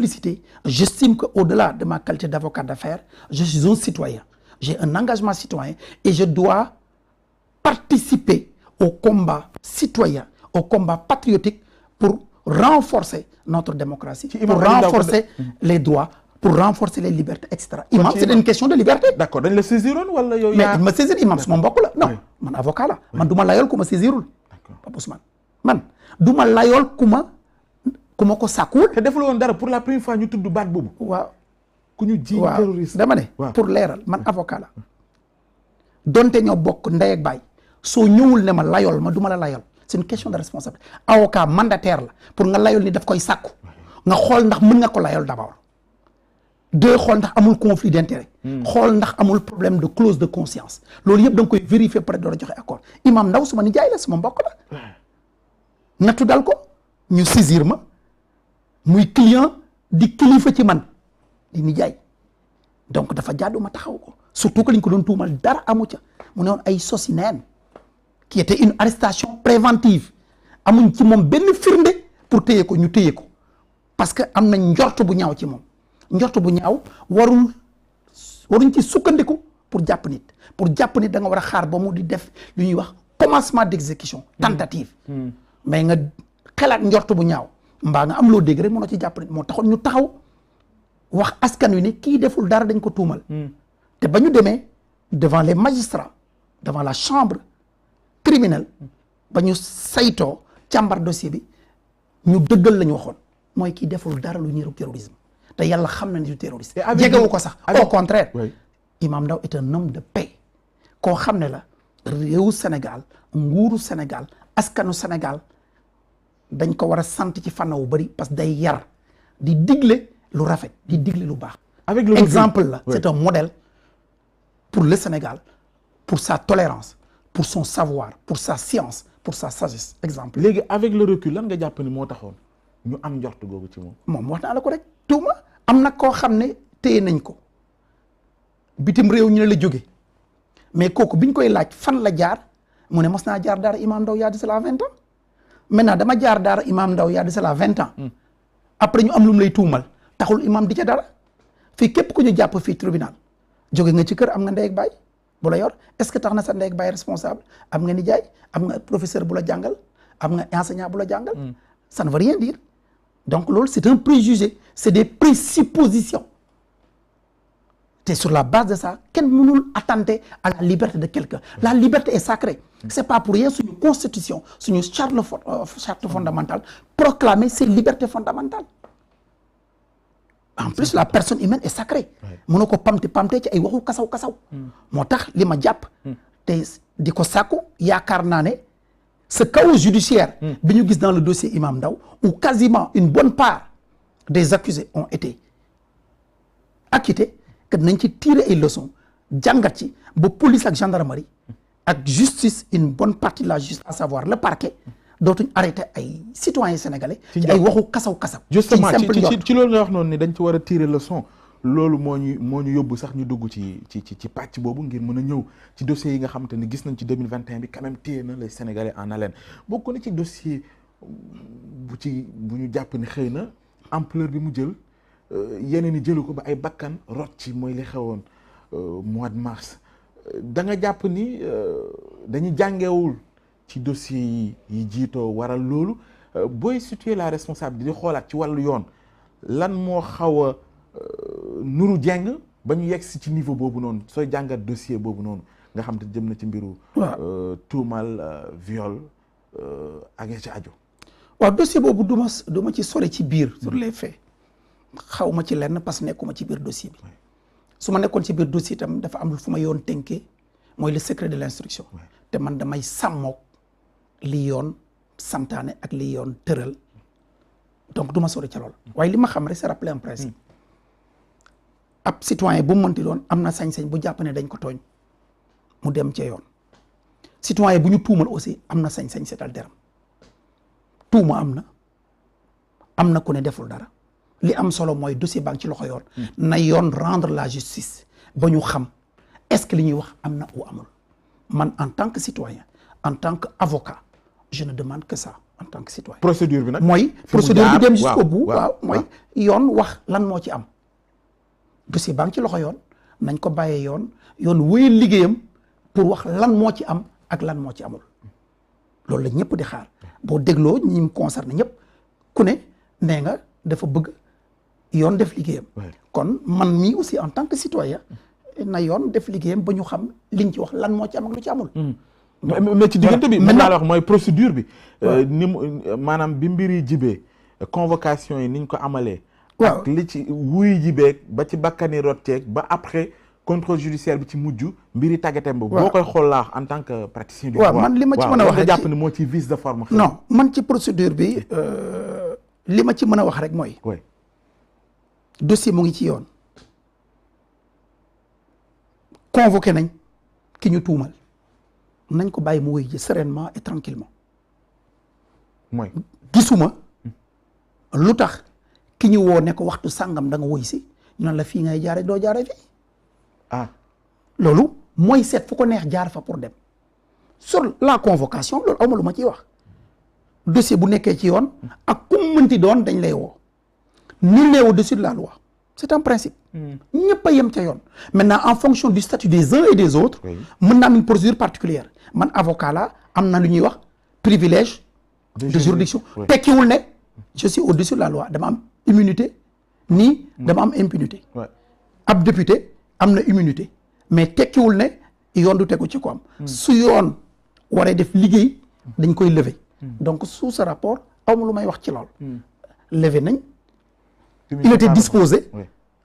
publicité, j'estime qu'au-delà de ma qualité d'avocat d'affaires, je suis un citoyen. J'ai un engagement citoyen et je dois participer au combat citoyen, au combat patriotique pour renforcer notre démocratie, pour renforcer les droits, pour renforcer les libertés, etc. Imam, c'est une question de liberté. D'accord, dañ la saisiroon wala yow mais ma saisir imam suma mbokk la non man avocat la man du ma layool ku ma saisirul Pape Ousmane man du ma layool ku ma ko sàkkuwul. te deful woon dara pour la première fois ñu tudd baat boobu. waaw ku ñu ji terroriste. dama ne pour leeral man avocat la donte ñoo bokk ndey ak baay soo ñëwul ne ma layool ma du ma la layool c'est une question de responsabilité. avocat mandataire la pour nga layool ni daf koy sàkku nga xool ndax mën nga ko layool d'abord. deux xool ndax amul conflit d'intérêt. xool ndax amul problème de clause de conscience loolu yëpp da nga koy vérifier peut-être door a joxe accord imam Ndaw suma nijaay la suma mbokk la. nattu dal ko ñu saisir ma muy client di kilifa ci man di nijaay donc dafa jaadu ma taxaw ko surtout que liñ ko doon tuumal dara amu ca mu ne woon ay sosi neen qui était une arrestation préventive amuñ ci moom benn firnde pour téye ko ñu téye ko parce que am na njort bu ñaaw ci moom. njort bu ñaaw waruñ ci sukkandiku pour jàpp nit da nga war a xaar ba mu di def lu ñuy wax commencement d'exécution tentative mais nga xelaat njort bu ñaaw mbaa nga am loo dégg rek mënoo ci jàpp nit moo taxoon ñu taxaw wax askan wi ne kii deful dara dañ ko tuumal te ba ñu demee devant les magistrats devant la chambre criminelle ba ñu saytoo càmbar dossier bi ñu dëggal la ñu waxoon mooy kii deful dara lu ñuy terrorisme te yàlla xam na ni du terroriste jegewu ko sax au contraire Imam Ndaw est un homme de paix koo xam ne la réewu Sénégal nguuru Sénégal askanu Sénégal dañ ko war a sant ci fànn wu bëri parce que day yar di digle lu rafet di digle lu baax avec exemple la c'est un modèle pour le Sénégal pour sa tolérance pour son savoir pour sa science pour sa sagesse exemple léegi avec le recul lan nga jàpp ni moo taxoon ñu am njort googu ci moom wax naa la ko rek tuuma am na koo xam ne téye nañ ko bitim réew ñu ne la jóge mais kooku biñ koy laaj fan la jaar mu ne mos naa jaar daara Imam Ndaw yaa di cela 20 ans maintenant dama jaar daara Imam Ndaw yaa di cela 20 ans après ñu am lu mu lay tuumal taxul imam di ca dara fii képp ku ñu jàpp fii tribunal jóge nga ci kër am nga ndey ak baay bu la yor est-ce que tax na sa ndey ak baay responsable am nga nijaay am nga professeur bu la jàngal am nga enseignant bu la jàngal ça ne veut rien dire donc loolu c'est un préjugé c'est des présuppositions te sur la base de ça kenn mënul attenter à la liberté de quelqu'un la liberté est sacrée c'est pas pour rien suñu constitution suñu charte fondamentale proclamer ces libertés fondamentales en plus la personne humaine est sacrée mënu ko pamte ci ay waxu kasaw moo tax li ma jàpp te di ko sàkku yaakaar naa ne ce chaos judiciaire bi ñu gis dans le dossier Imam Ndaw où quasiment une bonne part des accusés ont été acquittés que nañ ci tirer ay leçons jàngat ci ba police ak gendarmerie ak justice une bonne partie de la justice à savoir le parquet dootuñ arrêté ay citoyens sénégalais ci ay waxu kasaw justement ci loolu nga wax noonu ni dañ ci war a tirer leçon loolu moo ñu yóbbu sax ñu dugg ci pàcc boobu ngir mën a ñëw ci dossiers yi nga xamante ni gis nañ ci 2021 bi quand même téye na les Sénégalais en haleine bokk na ci dossier bu ñu jàpp ni xëy na ampleur bi mu jël yeneen i jëlu ko ba ay bakkan rot ci mooy li xewoon mois de mars da nga jàpp ni dañu jàngewul ci dossier yi jiitoo waral loolu booy situer la responsabilité di xoolaat ci wàllu yoon lan moo xaw a nuru jeng ba ñu yegg si ci niveau boobu noonu sooy jàngat dossier boobu noonu nga xam te jëm na ci mbiru tuumal viol ak ci aju waaw dossier boobu du ma ci sore ci biir sur les faits xaw ma ci lenn parce que nekkuma ci biir dossier bi su ma nekkoon ci biir dossier itam dafa am fu ma yoon tënkee mooy le secret de l'instruction te man damay sàmmook li yoon santaane ak li yoon tëral donc du ma sori ca lool waaye li ma xam rek c'est rappeler un principe ab citoyen bu mu mënti doon am na sañ-sañ bu jàpp ne dañ ko tooñ mu dem ca yoon citoyen bu ñu tuumal aussi am na sañ-sañ seetal deram tuuma am na ku ne deful dara li am solo mooy dossier baa ngi ci loxo yoon na yoon rendre la justice ba ñu xam est-ce que li ñuy wax am na ou amul man en tant que citoyen en tant que avocat je ne demande que ça en tant que citoyen. procédure bi nag. mooy procédure bi dem jusqu'au bout. waaw mooy yoon wax lan moo ci am. dossier baa ngi ci loxo yoon nañ ko bàyyee yoon wéyal liggéeyam pour wax lan moo ci am ak lan moo ci amul. loolu la ñëpp di xaar boo dégloo ñi mu concerné ñëpp ku ne nee nga dafa bëgg yoon def liggéeyam. kon man mii aussi en tant que citoyen na yoon def liggéeyam ba ñu xam liñ ci wax lan moo ci am ak lu ci amul. mais ci diggante bi mën naa la wax mooy procédure bi. ni mu maanaam bi mbir yi jibee convocation yi niñ ko amalee. ak li ci wuy jibee ba ci bakkani rotteeg ba après contrôle judiciaire bi ci mujj mbiri tàggatem boobu. boo koy xool laa en tant que praticien du droit. waaw man li ma ci mën a wax rek jàpp ni moo ci vice de forme. non man ci procédure bi li ma ci mën a wax rek mooy. dossier mu ngi ci yoon. convoqué nañ ki ñu tuumal. nañ ko bàyyi mu wéy ji sereinement et tranquillement mooy gisuma lu tax ki ñu woo ne ko waxtu sàngam da nga woy si ñu naan la fii ngay jaare doo jaare fii loolu mooy seet fu ko neex jaar fa pour dem sur la convocation loolu awma lu ma ciy wax dossier bu nekkee ci yoon ak ku mu mënti doon dañ lay woo nul n'est au-dessus de la loi c'est un principe ñëpp a yem ca yoon maintenant en fonction du statut des uns et des autres mën na am une procédure particulière man avocat la am na lu ñuy wax privilège de juridiction tekkiwul ne je suis au-dessus de la loi dama am immunité nii dama am impunité ab député am na immunité mais tekkiwul ne yoon du tegu ci ko am su yoon waree def liggéey dañ koy lever donc sous ce rapport awma lu may wax ci lool lever nañ il était disposé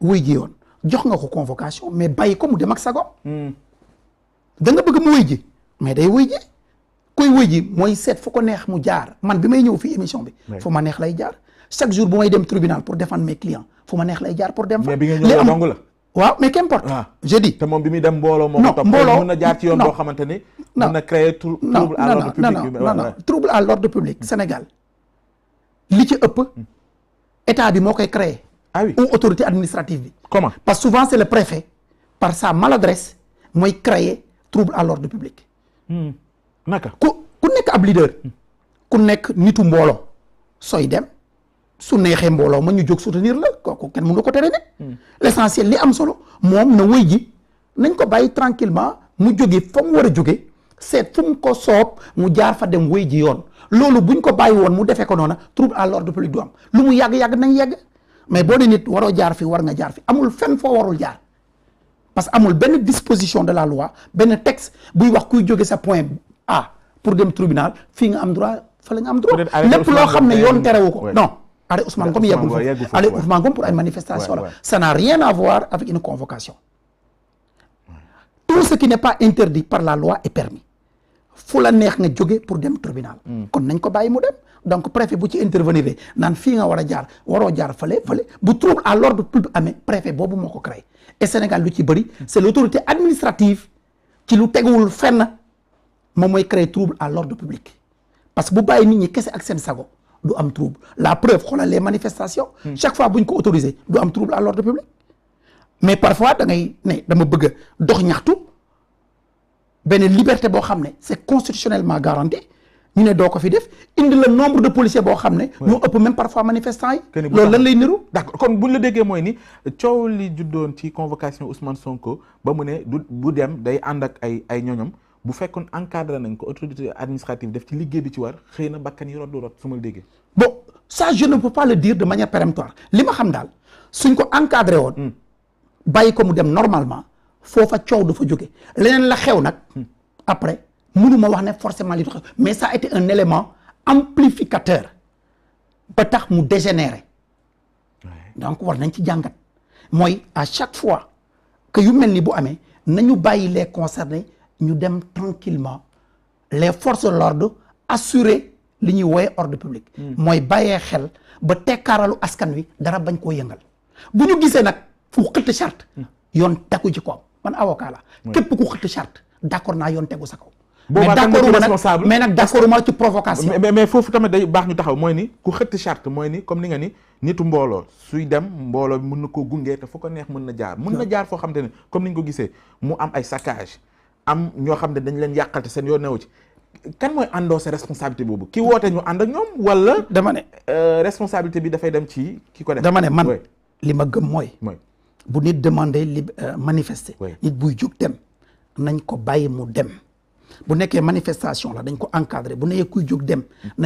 wuy ji yoon jox nga ko convocation mais bàyyi ko mu dem ak sago da nga bëgg mu wuy ji mais day wuy ji kuy wuy ji mooy seet fu ko neex mu jaar man bi may ñëw fii émission bi fu ma neex lay jaar chaque jour bu may dem tribunal pour défendre mes clients fu ma neex lay jaar pour dem fa mais bi nga ñëw dong la waaw mais qu'importe je dis te moom bi muy dem mbooloo moo ko topp mën na jaar ci yoon boo xamante ni mën na créer trouble à l'ordre public non trouble à l'ordre public Sénégal li ci ëpp état bi moo koy créer ou autorité administrative bi comment parce que souvent c'est le préfet par sa maladresse mooy créer trouble à l'ordre public naka ku nekk ab leader ku nekk nitu mbooloo sooy dem su neexee mbooloo ma ñu jóg soutenir la kooku kenn mënu ko tere ne l'essentiel li am solo moom na wëy ji nañ ko bàyyi tranquillement mu jóge fa mu war a jóge seet fu mu ko soob mu jaar fa dem wëy ji yoon loolu buñ ko bàyyi woon mu defee ko noona trouble à l'ordre public du am lu mu yàgg-yàgg nañ yegg mais boo ne nit waroo jaar fi war nga jaar fi amul fenn foo warul jaar parce que amul benn disposition de la loi benn texte buy wax kuy jóge sa point A pour dem tribunal fii nga am droit fa la nga am droit lépp loo xam ne yoon terewu ko non arrêt Ousmane Ngom yeggul foofu arrêt Ousmane Ngom pour ay manifestation la ça n'a rien à voir avec une convocation tout ce qui n'est pas interdit par la loi est permis fu la neex nga jóge pour dem tribunal kon nañ ko bàyyi mu dem donc préfet bu ci intervenir naan fii nga war a jaar waroo jaar fële bu trouble à l'ordre public amee préfet boobu moo ko créé et Sénégal lu ci bëri c'est l'autorité administrative ci lu teguwul fenn moom mooy créer trouble à l'ordre public parce que bu bàyyi nit ñi kese ak seen sago du am trouble la preuve xoolal les manifestations chaque fois buñ ko autorisé du am trouble à l'ordre public mais parfois da ngay ne dama bëgg a dox ñaxtu benn liberté boo xam ne c'est constitutionnellement garanti ñu ne doo ko fi def indi le nombre de policiers boo xam ne ñoo ëpp même parfois manifestants yi loolu lan lay niru d'accord kon buñ la déggee mooy ni coow li juddoon ci convocation Ousmane Sonko ba mu ne du bu dem day ànd ak ay ñoñom bu fekkoon encadré nañ ko autorité administrative def ci liggéey bi ci war xëy na bakkan yi rot du rot su ma la déggee bon ça je ne peux pas le dire de manière péremptoire li ma xam daal suñ ko encadré woon bàyyi ko mu dem normalement foofa coow dafa jóge leneen la xew nag après mënuma wax ne forcément li xew mais ça a été un élément amplificateur ba tax mu dégénérer donc war nañ ci jàngat mooy à chaque fois que yu mel ni bu amee nañu bàyyi les concernés ñu dem tranquillement les forces de l'ordre assurer li ñuy wooye ordre public mooy bàyyee xel ba tekkaaralu askan wi dara bañ koo yëngal bu ñu gisee nag ku xëtt charte yoon tegu ci ko man avocat la képp ku xëtt charte d'accord naa yoon tegu sa kaw mais nag d'accord ma ci provocation mais foofu tamit day baax ñu taxaw mooy ni ku xëtt charte mooy ni comme ni nga ni nitu mbooloo suy dem mbooloo mën na koo gunge te fu ko neex mën na jaar foo xam te ne comme ni ñu ko gisee mu am ay saccage am ñoo xam ne dañ leen yàqalte seen yoon newu ci kan mooy endossé responsabilité boobu ki woote ñu ànd ak ñoom wala. dama ne responsabilité bi dafay dem ci ki ko def. dama ne man li ma gëm mooy. mooy bu nit demandé manifester. nit buy jóg dem nañ ko bàyyi mu dem bu nekkee manifestation la dañ ko encadré bu nekkee kuy jóg dem.